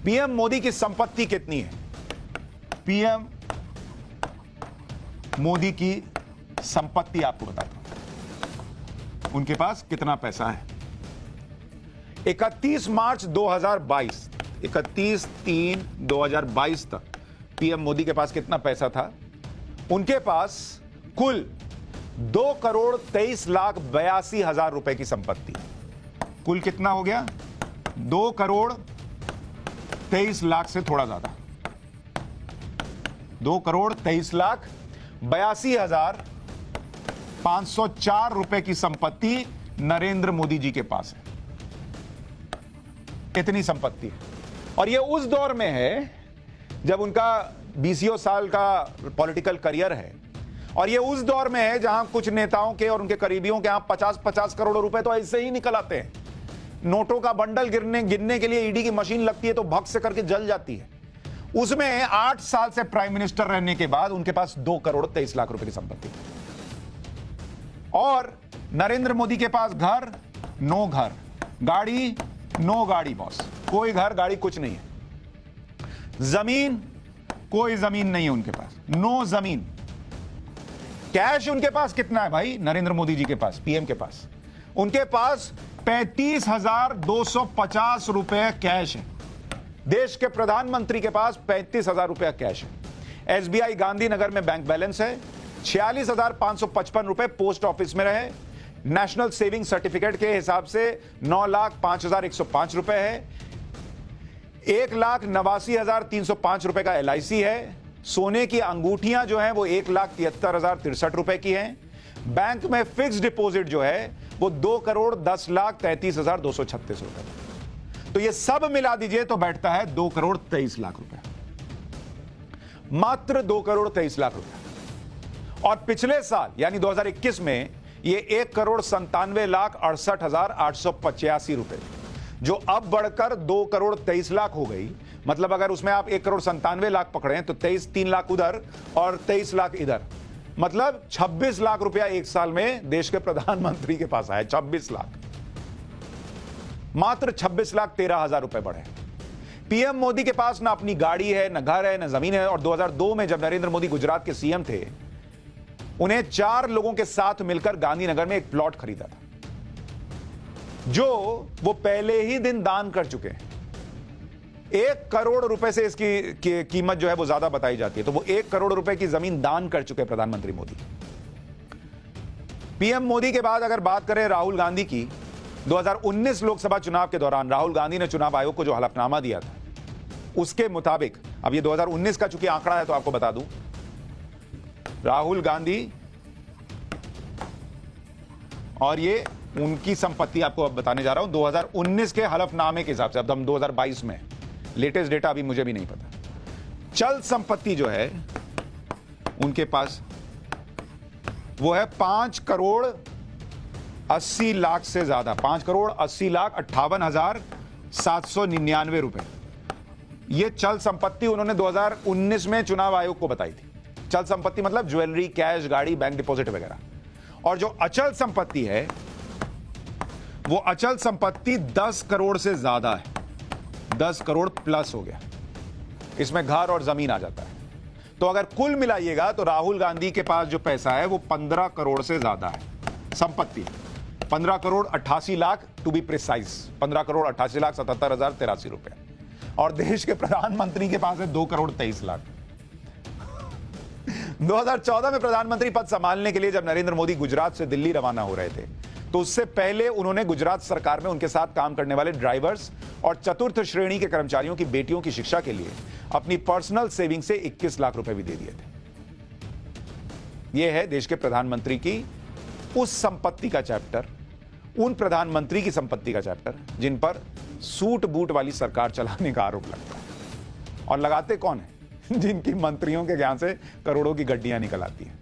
PM Modi की संपत्ति कितनी है? पीएम मोदी की संपत्ति आपको बताता हूं, उनके पास कितना पैसा है। 31 मार्च 2022, 31/3/2022 तक पीएम मोदी के पास कितना पैसा था? उनके पास कुल 2,23,82,000 रुपए की संपत्ति। कुल कितना हो गया? 2,23,00,000 से थोड़ा ज्यादा, 2,23,82,504 रुपए की संपत्ति नरेंद्र मोदी जी के पास है। इतनी संपत्ति है। और यह उस दौर में है जब उनका 20 साल का पॉलिटिकल करियर है, और यह उस दौर में है जहां कुछ नेताओं के और उनके करीबियों के यहां 50-50 करोड़ रुपए तो ऐसे ही निकल आते हैं। नोटों का बंडल गिनने के लिए ईडी की मशीन लगती है तो भग से करके जल जाती है। उसमें 8 साल से प्राइम मिनिस्टर रहने के बाद उनके पास 2,23,00,000 रुपए की संपत्ति। और नरेंद्र मोदी के पास घर, नो घर, गाड़ी, नो गाड़ी बॉस, कोई घर गाड़ी कुछ नहीं है। जमीन, कोई जमीन नहीं है उनके पास, नो जमीन। कैश उनके पास कितना है भाई? नरेंद्र मोदी जी के पास, पीएम के पास, उनके पास 35,250 रुपए कैश है। देश के प्रधानमंत्री के पास 35,000 रुपया कैश है। एसबीआई गांधीनगर में बैंक बैलेंस है। 46,555 रुपए पोस्ट ऑफिस में रहे। नेशनल सेविंग सर्टिफिकेट के हिसाब से 9,05,105 रुपए है। 1,89,305 रुपए का LIC है। सोने की अंगूठियां जो हैं वो 1,73,063 रुपए की हैं। बैंक में फिक्स डिपॉजिट जो है वो 2,10,33,236 रुपए। तो ये सब मिला दीजिए तो बैठता है 2,23,00,000 रुपए, मात्र 2,23,00,000 रुपए। और पिछले साल यानी 2021 में ये 1,97,68,885 रुपए, जो अब बढ़कर 2,23,00,000 हो गई। मतलब अगर उसमें आप 1,97,00,000 पकड़ें तो 3 लाख उधर और 23 लाख इधर, मतलब 26 लाख रुपया एक साल में देश के प्रधानमंत्री के पास आया। 26 लाख, मात्र 26,13,000 रुपए बढ़े। पीएम मोदी के पास ना अपनी गाड़ी है, ना घर है, ना जमीन है। और 2002 में जब नरेंद्र मोदी गुजरात के सीएम थे, उन्हें 4 लोगों के साथ मिलकर गांधीनगर में एक प्लॉट खरीदा था, जो वो पहले ही दिन दान कर चुके हैं। 1 करोड़ रुपए से इसकी कीमत जो है वो ज्यादा बताई जाती है, तो वो 1 करोड़ रुपए की जमीन दान कर चुके प्रधानमंत्री मोदी। पीएम मोदी के बाद अगर बात करें राहुल गांधी की, 2019 लोकसभा चुनाव के दौरान राहुल गांधी ने चुनाव आयोग को जो हलफनामा दिया था, उसके मुताबिक, अब ये 2019 का चूंकि आंकड़ा है तो आपको बता दूं, राहुल गांधी और ये उनकी संपत्ति आपको अब बताने जा रहा हूं 2019 के हलफनामे के हिसाब से। अब हम 2022 में, लेटेस्ट डेटा अभी मुझे भी नहीं पता। चल संपत्ति जो है उनके पास वो है 5,80,00,000 से ज्यादा, 5,80,58,799 रुपए। ये चल संपत्ति उन्होंने 2019 में चुनाव आयोग को बताई थी। चल संपत्ति मतलब ज्वेलरी, कैश, गाड़ी, बैंक डिपॉजिट वगैरह। और जो अचल संपत्ति है, वो अचल संपत्ति 10 करोड़ से ज्यादा है, 10 करोड़ प्लस हो गया। इसमें घर और जमीन आ जाता है। तो अगर कुल मिलाइएगा तो राहुल गांधी के पास जो पैसा है वो 15 करोड़ से ज्यादा है संपत्ति। 15,88,00,000 टू बी प्रिसाइज, 15,88,77,083 रुपए। और देश के प्रधानमंत्री के पास है 2,23,00,000। 2014 में प्रधानमंत्री पद संभालने के लिए जब नरेंद्र मोदी गुजरात से दिल्ली रवाना हो रहे थे, तो उससे पहले उन्होंने गुजरात सरकार में उनके साथ काम करने वाले ड्राइवर्स और चतुर्थ श्रेणी के कर्मचारियों की बेटियों की शिक्षा के लिए अपनी पर्सनल सेविंग से 21 लाख रुपए भी दे दिए थे। यह है देश के प्रधानमंत्री की उस संपत्ति का चैप्टर, उन प्रधानमंत्री की संपत्ति का चैप्टर जिन पर सूट बूट वाली सरकार चलाने का आरोप लगता है। और लगाते कौन है? जिनकी मंत्रियों के ज्ञान से करोड़ों की गड्डियां निकल आती हैं।